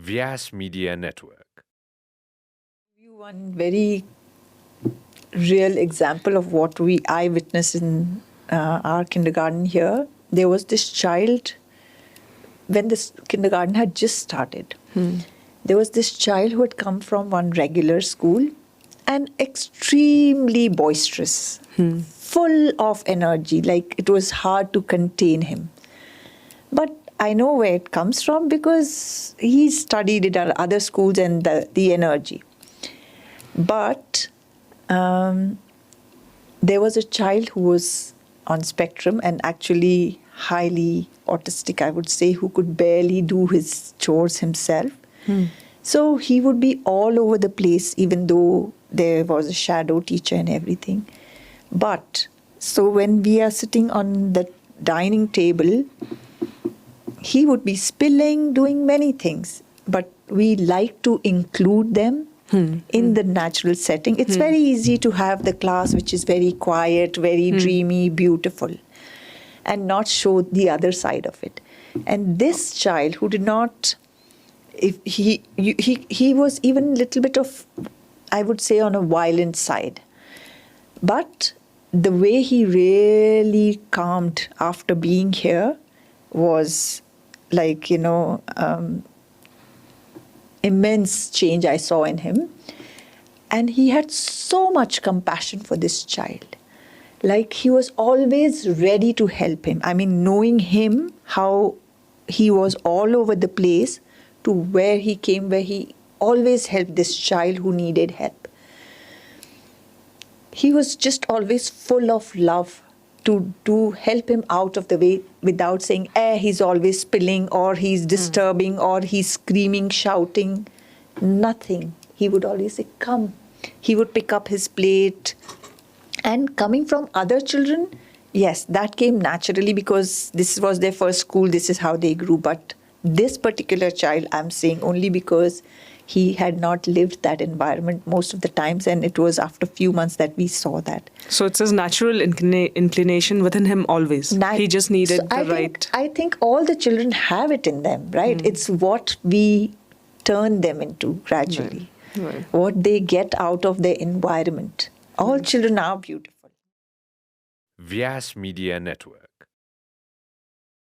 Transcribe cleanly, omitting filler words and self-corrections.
Vyasa Media Network. One very real example of what I witnessed in our kindergarten here. There was this child, when this kindergarten had just started, there was this child who had come from one regular school and extremely boisterous, full of energy, like it was hard to contain him. But I know where it comes from because he studied it at other schools and the energy. But there was a child who was on spectrum and actually highly autistic, I would say, who could barely do his chores himself. So he would be all over the place, even though there was a shadow teacher and everything. But so when we are sitting on the dining table, he would be spilling, doing many things. But we like to include them in the natural setting. It's very easy to have the class which is very quiet, very dreamy, beautiful, and not show the other side of it. And this child who did not, he was even a little bit of, I would say, on a violent side. But the way he really calmed after being here was like, immense change I saw in him. And he had so much compassion for this child. Like he was always ready to help him. I mean, knowing him, how he was all over the place to where he came, where he always helped this child who needed help. He was just always full of love to help him out of the way without saying, he's always spilling or he's disturbing or he's screaming, shouting. Nothing. He would always say, come. He would pick up his plate. And coming from other children, yes, that came naturally because this was their first school, this is how they grew. But this particular child, I'm saying only because he had not lived that environment most of the times, and it was after a few months that we saw that. So it's his natural inclination within him always. He just needed right... I think all the children have it in them, right? It's what we turn them into gradually, what they get out of their environment. All children are beautiful. Vyasa Media Network.